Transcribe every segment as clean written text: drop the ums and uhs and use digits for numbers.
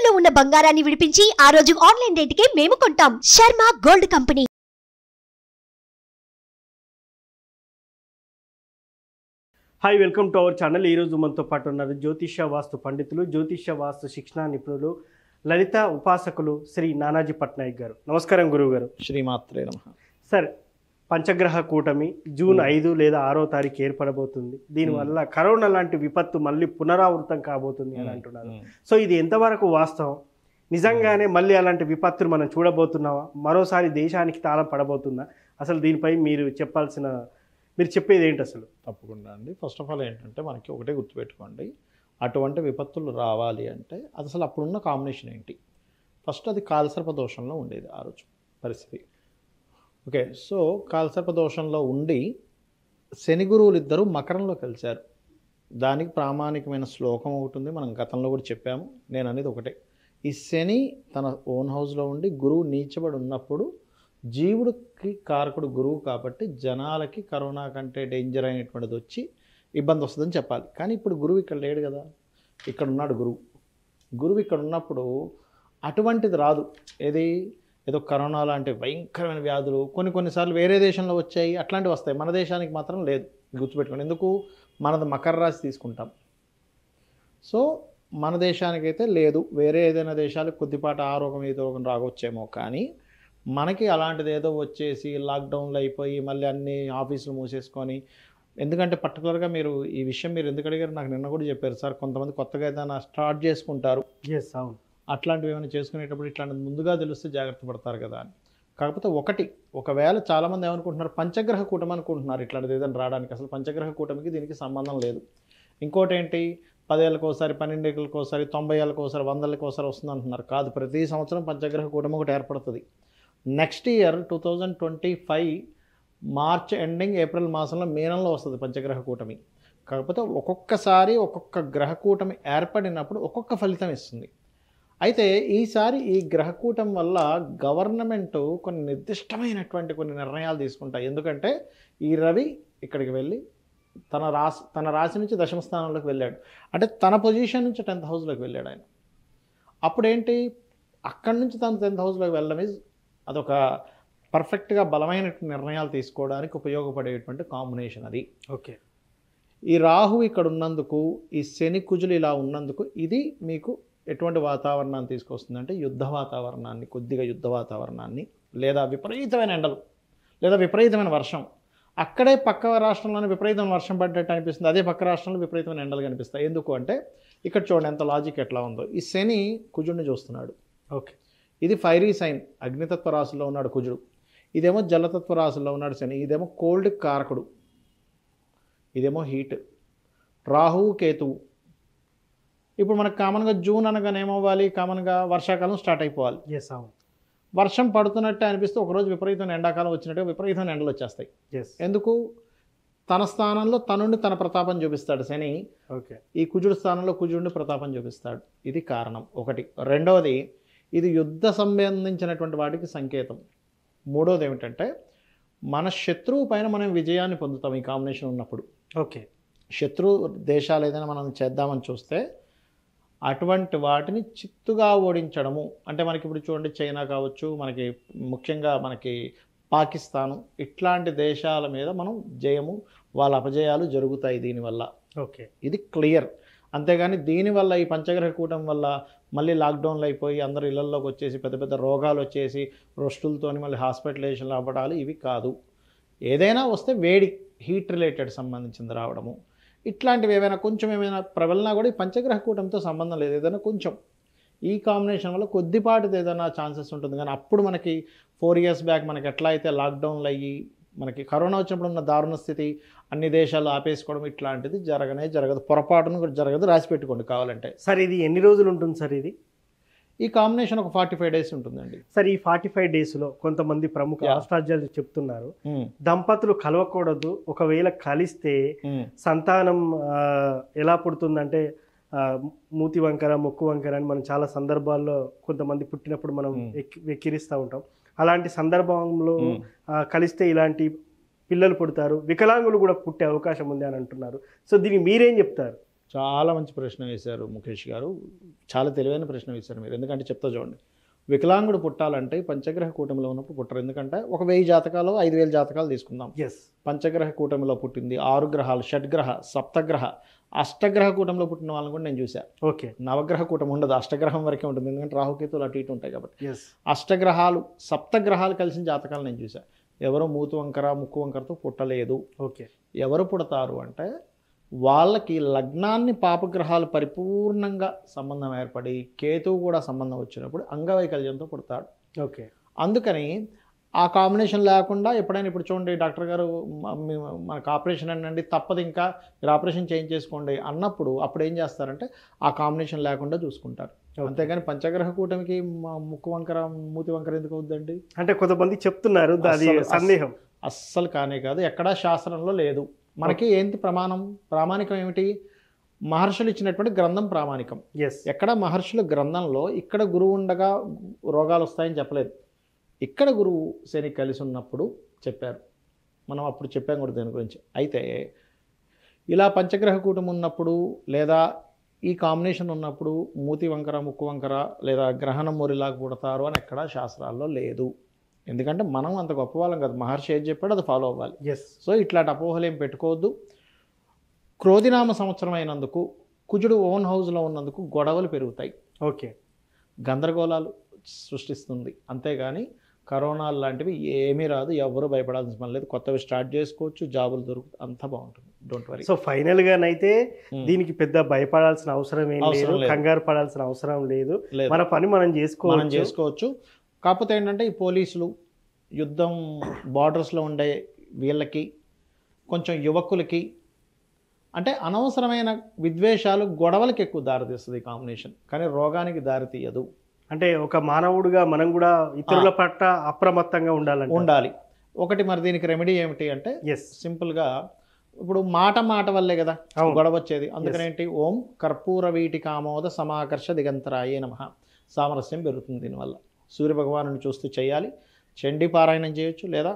తాకట్టులో ఉన్న బంగారాన్ని విడిపించి ఆ రోజు ఆన్లైన్ రేటుకే మేము కొంటాం. Sharma gold company. Hi, welcome to our channel. ఈరోజు మనతో పాటు ఉన్నారు జ్యోతిష్య వాస్తు పండితులు, జ్యోతిష్య వాస్తు శిక్షణ నిపుణులు, లలిత ఉపాసకులు శ్రీ నానాజీ పట్నాయక్ గారు. నమస్కారం గురువు గారు. శ్రీమాత్రే నమః. సార్, పంచగ్రహ కూటమి జూన్ 5 లేదా 6వ తారీఖు ఏర్పడబోతుంది. దీనివల్ల కరోనా లాంటి విపత్తు మళ్ళీ పునరావృతం కాబోతుంది అని అంటున్నారు. సో ఇది ఎంతవరకు వాస్తవం? నిజంగానే మళ్ళీ అలాంటి విపత్తులు మనం చూడబోతున్నావా? మరోసారి దేశానికి తాళం పడబోతుందా? అసలు దీనిపై మీరు చెప్పేది ఏంటి అసలు? తప్పకుండా అండి. ఫస్ట్ ఆఫ్ ఆల్ ఏంటంటే మనకి ఒకటే గుర్తుపెట్టుకోండి, అటువంటి విపత్తులు రావాలి అంటే అది అసలు అప్పుడున్న కాంబినేషన్ ఏంటి? ఫస్ట్ అది కాలసర్ప దోషంలో ఉండేది ఆ రోజు పరిస్థితి. ఓకే, సో కాలసర్ప దోషంలో ఉండి శని గురువులు ఇద్దరు మకరంలో కలిశారు. దానికి ప్రామాణికమైన శ్లోకం ఒకటి ఉంది, మనం గతంలో కూడా చెప్పాము. నేను అనేది ఒకటే, ఈ శని తన ఓన్ హౌస్లో ఉండి గురువు నీచబడి ఉన్నప్పుడు జీవుడికి కారకుడు గురువు కాబట్టి జనాలకి కరోనా కంటే డేంజర్ అయినటువంటిది వచ్చి ఇబ్బంది వస్తుందని చెప్పాలి. కానీ ఇప్పుడు గురువు ఇక్కడ లేడు కదా, ఇక్కడ ఉన్నాడు గురువు ఇక్కడ ఉన్నప్పుడు అటువంటిది రాదు. ఏదో కరోనా లాంటి భయంకరమైన వ్యాధులు కొన్నిసార్లు వేరే దేశంలో వచ్చాయి, అట్లాంటివి వస్తాయి. మన దేశానికి మాత్రం లేదు, గుర్తుపెట్టుకోండి. ఎందుకు? మనది మకర రాశి తీసుకుంటాం. సో మన దేశానికైతే లేదు. వేరే ఏదైనా దేశాలకు కొద్దిపాటి ఆ రోగం ఏదో రోగం రాగొచ్చేమో, కానీ మనకి అలాంటిది ఏదో వచ్చేసి లాక్డౌన్లో అయిపోయి మళ్ళీ అన్ని ఆఫీసులు మూసేసుకొని. ఎందుకంటే పర్టికులర్గా మీరు ఈ విషయం మీరు ఎందుకు అడిగారు నాకు నిన్న కూడా చెప్పారు సార్, కొంతమంది కొత్తగా ఏదైనా స్టార్ట్ చేసుకుంటారు, అవును, అట్లాంటివి ఏమైనా చేసుకునేటప్పుడు ఇట్లాంటిది ముందుగా తెలిస్తే జాగ్రత్త పడతారు కదా అని. కాకపోతే ఒకవేళ చాలామంది ఏమనుకుంటున్నారు, పంచగ్రహ కూటమి అనుకుంటున్నారు ఇట్లాంటిది ఏదైనా రావడానికి. అసలు పంచగ్రహ కూటమికి దీనికి సంబంధం లేదు. ఇంకోటి ఏంటి, 10 ఏళ్ళకోసారి, 12 ఏళ్ళకోసారి, 90 ఏళ్ళకోసారి, 100 ఏళ్ళకోసారి వస్తుంది అంటున్నారు. కాదు, ప్రతి సంవత్సరం పంచగ్రహ కూటమి ఒకటి ఏర్పడుతుంది. Next year 2025 March ending April మాసంలో మీనంలో వస్తుంది పంచగ్రహ కూటమి. కాకపోతే ఒక్కొక్కసారి ఒక్కొక్క గ్రహ కూటమి ఏర్పడినప్పుడు ఒక్కొక్క ఫలితం ఇస్తుంది. అయితే ఈసారి ఈ గ్రహ కూటమి వల్ల గవర్నమెంట్ కొన్ని నిర్దిష్టమైనటువంటి కొన్ని నిర్ణయాలు తీసుకుంటాయి. ఎందుకంటే ఈ రవి ఇక్కడికి వెళ్ళి తన రాశి నుంచి దశమ స్థానంలోకి వెళ్ళాడు. అంటే తన పొజిషన్ నుంచి 10th హౌస్లోకి వెళ్ళాడు ఆయన. అప్పుడేంటి, అక్కడి నుంచి తను 10th హౌస్లోకి వెళ్ళడం అదొక పర్ఫెక్ట్గా బలమైన నిర్ణయాలు తీసుకోవడానికి ఉపయోగపడేటువంటి కాంబినేషన్ అది. ఓకే, ఈ రాహు ఇక్కడ ఉన్నందుకు, ఈ శని కుజులు ఇలా ఉన్నందుకు ఇది మీకు ఎటువంటి వాతావరణాన్ని తీసుకొస్తుందంటే యుద్ధ వాతావరణాన్ని, కొద్దిగా యుద్ధ వాతావరణాన్ని, లేదా విపరీతమైన ఎండలు, లేదా విపరీతమైన వర్షం. అక్కడే పక్క రాష్ట్రంలోనే విపరీతమైన వర్షం పడ్డట్టు అనిపిస్తుంది, అదే పక్క రాష్ట్రంలో విపరీతమైన ఎండలు కనిపిస్తాయి. ఎందుకు అంటే ఇక్కడ చూడండి ఎంత లాజిక్ ఎట్లా ఉందో. ఈ శని కుజుడిని చూస్తున్నాడు. ఓకే, ఇది ఫైరీ సైన్, అగ్నితత్వ రాశిలో ఉన్నాడు కుజుడు. ఇదేమో జలతత్వ రాశిలో ఉన్నాడు శని. ఇదేమో కోల్డ్ కారకుడు, ఇదేమో హీట్. రాహువు కేతువు. ఇప్పుడు మనకు కామన్గా జూన్ అనగానే ఏమవ్వాలి, కామన్గా వర్షాకాలం స్టార్ట్ అయిపోవాలి. అవును, వర్షం పడుతున్నట్టే అనిపిస్తే ఒకరోజు విపరీతమైన ఎండాకాలం వచ్చినట్టు విపరీతమైన ఎండలు వచ్చేస్తాయి. ఎందుకు? తన స్థానంలో తనుండి తన ప్రతాపం చూపిస్తాడు శని. ఓకే, ఈ కుజుడు స్థానంలో కుజుడిని ప్రతాపం చూపిస్తాడు. ఇది కారణం ఒకటి. రెండవది, ఇది యుద్ధ సంబంధించినటువంటి వాటికి సంకేతం. మూడవది ఏమిటంటే మన శత్రువు పైన మనం విజయాన్ని పొందుతాం ఈ కాంబినేషన్ ఉన్నప్పుడు. ఓకే, శత్రు దేశాలు ఏదైనా మనం చేద్దామని చూస్తే అటువంటి వాటిని చిత్తుగా ఓడించడము. అంటే మనకి ఇప్పుడు చూడండి, చైనా కావచ్చు, మనకి ముఖ్యంగా మనకి పాకిస్తాను, ఇట్లాంటి దేశాల మీద మనం జయము, వాళ్ళ అపజయాలు జరుగుతాయి దీనివల్ల. ఓకే, ఇది క్లియర్. అంతేగాని దీనివల్ల ఈ పంచగ్రహ కూటమి వల్ల మళ్ళీ లాక్డౌన్లు అయిపోయి అందరు ఇళ్లలోకి వచ్చేసి పెద్ద పెద్ద రోగాలు వచ్చేసి రొస్టులతో మళ్ళీ హాస్పిటలైజేషన్లు అవ్వడాలు ఇవి కాదు. ఏదైనా వస్తే వేడి, హీట్ రిలేటెడ్ సంబంధించింది రావడము, ఇట్లాంటివి ఏమైనా ప్రబలినా కూడా ఈ పంచగ్రహ కూటమితో సంబంధం లేదు. ఏదైనా కొంచెం ఈ కాంబినేషన్ వల్ల కొద్దిపాటిది ఏదైనా ఛాన్సెస్ ఉంటుంది. కానీ అప్పుడు మనకి 4 years బ్యాక్ మనకి ఎట్లా అయితే లాక్డౌన్లు అయ్యి మనకి కరోనా వచ్చినప్పుడు ఉన్న దారుణ స్థితి, అన్ని దేశాలు ఆపేసుకోవడం, ఇట్లాంటిది జరగదు, పొరపాటును కూడా జరగదు. రాసి పెట్టుకోండి కావాలంటే. సార్, ఇది ఎన్ని రోజులు ఉంటుంది సార్? ఈ కాంబినేషన్ ఒక 45 days ఉంటుందండి. సార్, ఈ 45 daysలో కొంతమంది ప్రముఖ ఆస్ట్రాలజర్లు చెప్తున్నారు, దంపతులు కలవకూడదు, ఒకవేళ కలిస్తే సంతానం ఎలా పుడుతుందంటే మూతి వంకర, ముక్కు వంకర అని మనం చాలా సందర్భాల్లో కొంతమంది పుట్టినప్పుడు మనం వెక్కిరిస్తూ ఉంటాం. అలాంటి సందర్భంలో కలిస్తే ఇలాంటి పిల్లలు పుడతారు, వికలాంగులు కూడా పుట్టే అవకాశం ఉంది అని అంటున్నారు. సో దీనికి మీరేం చెప్తారు? చాలా మంచి ప్రశ్న వేశారు ముఖేష్ గారు, చాలా తెలివైన ప్రశ్న వేశారు మీరు. ఎందుకంటే చెప్తా చూడండి, వికలాంగుడు పుట్టాలంటే పంచగ్రహ కూటమిలో ఉన్నప్పుడు పుట్టరు. ఎందుకంటే ఒక 1000 జాతకాలు 5000 జాతకాలు తీసుకుందాం. పంచగ్రహ కూటమిలో పుట్టింది 6 గ్రహాలు, షడ్గ్రహ, సప్తగ్రహ, అష్టగ్రహ కూటమిలో పుట్టిన వాళ్ళని కూడా నేను చూశాను. ఓకే, నవగ్రహ కూటమి ఉండదు, అష్టగ్రహం వరకే ఉంటుంది. ఎందుకంటే రాహుకేతులు అటు ఇటు ఉంటాయి కాబట్టి. అష్టగ్రహాలు, సప్తగ్రహాలు కలిసిన జాతకాలు నేను చూశాను. ఎవరో మూతు వంకర ముక్కు వంకరతో పుట్టలేదు. ఓకే, ఎవరు పుడతారు అంటే వాళ్ళకి లగ్నాన్ని పాపగ్రహాలు పరిపూర్ణంగా సంబంధం ఏర్పడి కేతువు కూడా సంబంధం వచ్చినప్పుడు అంగవైకల్యంతో పుడతాడు. ఓకే, అందుకని ఆ కాంబినేషన్ లేకుండా ఎప్పుడైనా ఇప్పుడు చూడండి డాక్టర్ గారు మనకు ఆపరేషన్ అనండి తప్పదు, ఇంకా మీరు ఆపరేషన్ చేంజ్ చేసుకోండి అన్నప్పుడు అప్పుడు ఏం చేస్తారంటే ఆ కాంబినేషన్ లేకుండా చూసుకుంటారు. అంతేగాని పంచగ్రహ కూటమికి ముక్కు వంకర మూతి వంకర ఎందుకు అవుద్దండి అంటే కొంతమంది చెప్తున్నారు, సందేహం అస్సలు కానే కాదు, ఎక్కడా శాస్త్రంలో లేదు. మనకి ఏంటి ప్రామాణికం ఏమిటి? మహర్షులు ఇచ్చినటువంటి గ్రంథం ప్రామాణికం. ఎక్కడ మహర్షుల గ్రంథంలో ఇక్కడ గురువు ఉండగా రోగాలు వస్తాయని చెప్పలేదు. ఇక్కడ గురువు శని కలిసి ఉన్నప్పుడు చెప్పారు, మనం అప్పుడు చెప్పాం కూడా దాని గురించి. అయితే ఇలా పంచగ్రహ కూటమి ఉన్నప్పుడు లేదా ఈ కాంబినేషన్ ఉన్నప్పుడు మూతి వంకర ముక్కు వంకర లేదా గ్రహణం మొరిలాగా పుడతారు అని ఎక్కడా శాస్త్రాల్లో లేదు. ఎందుకంటే మనం అంత గొప్పవాళ్ళం కదా, మహర్షి ఏది చెప్పాడో అది ఫాలో అవ్వాలి. సో ఇట్లాంటి అపోహలు ఏం పెట్టుకోవద్దు. క్రోధినామ సంవత్సరం అయినందుకు, కుజుడు ఓన్ హౌస్లో ఉన్నందుకు గొడవలు పెరుగుతాయి. ఓకే, గందరగోళాలు సృష్టిస్తుంది. అంతేగాని కరోనాలు లాంటివి ఏమీ రాదు, ఎవరు భయపడాల్సిన పని లేదు. కొత్తవి స్టార్ట్ చేసుకోవచ్చు, జాబులు దొరుకుతాయి, అంతా బాగుంటుంది, డోంట్ వరీ. సో ఫైనల్గానైతే దీనికి పెద్ద భయపడాల్సిన అవసరం ఏం లేదు, కంగారు పడాల్సిన అవసరం లేదు. మన పని మనం చేసుకోవచ్చు. కాకపోతే ఏంటంటే ఈ పోలీసులు, యుద్ధం బార్డర్స్లో ఉండే వీళ్ళకి, కొంచెం యువకులకి అంటే అనవసరమైన విద్వేషాలు గొడవలకి ఎక్కువ దారితీస్తుంది ఈ కాంబినేషన్, కానీ రోగానికి దారితీయదు. అంటే ఒక మానవుడిగా మనం కూడా ఇతరుల పట్ల అప్రమత్తంగా ఉండాలి. ఒకటి మరి దీనికి రెమెడీ ఏమిటి అంటే సింపుల్గా ఇప్పుడు మాట వల్లే కదా గొడవ వచ్చేది. అందుకనేంటి ఓం కర్పూర వీటి కామోద సమాకర్ష దిగంతరాయే నమః, సామరస్యం పెరుగుతుంది దీనివల్ల. సూర్యభగవాను చూస్తూ చేయాలి. చండీ పారాయణం చేయొచ్చు, లేదా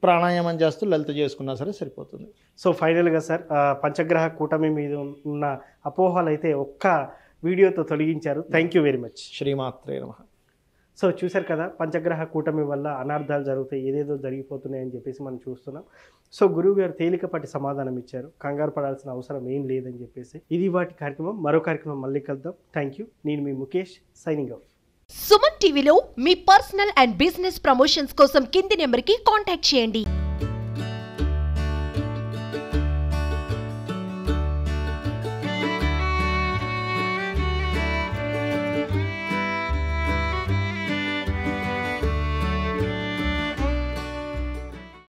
ప్రాణాయామం చేస్తూ లలిత చేసుకున్నా సరే సరిపోతుంది. సో ఫైనల్గా సార్, పంచగ్రహ కూటమి మీద ఉన్న అపోహలు అయితే ఒక్క వీడియోతో తొలగించారు. Thank you very much. శ్రీమాత్రే నమః. సో చూశారు కదా, పంచగ్రహ కూటమి వల్ల అనార్థాలు జరుగుతాయి, ఏదేదో జరిగిపోతున్నాయని చెప్పేసి మనం చూస్తున్నాం. సో గురువు గారు తేలికపాటి సమాధానం ఇచ్చారు, కంగారు పడాల్సిన అవసరం ఏం లేదని చెప్పేసి. ఇది వాటి కార్యక్రమం. మరో కార్యక్రమం మళ్ళీ కలుద్దాం. Thank you. నేను మీ ముఖేష్, సైనింగ్ ఆఫ్. సుమన్ టీవీలో మీ పర్సనల్ అండ్ బిజినెస్ ప్రమోషన్స్ కోసం కింది నెంబర్కి కాంటాక్ట్ చేయండి.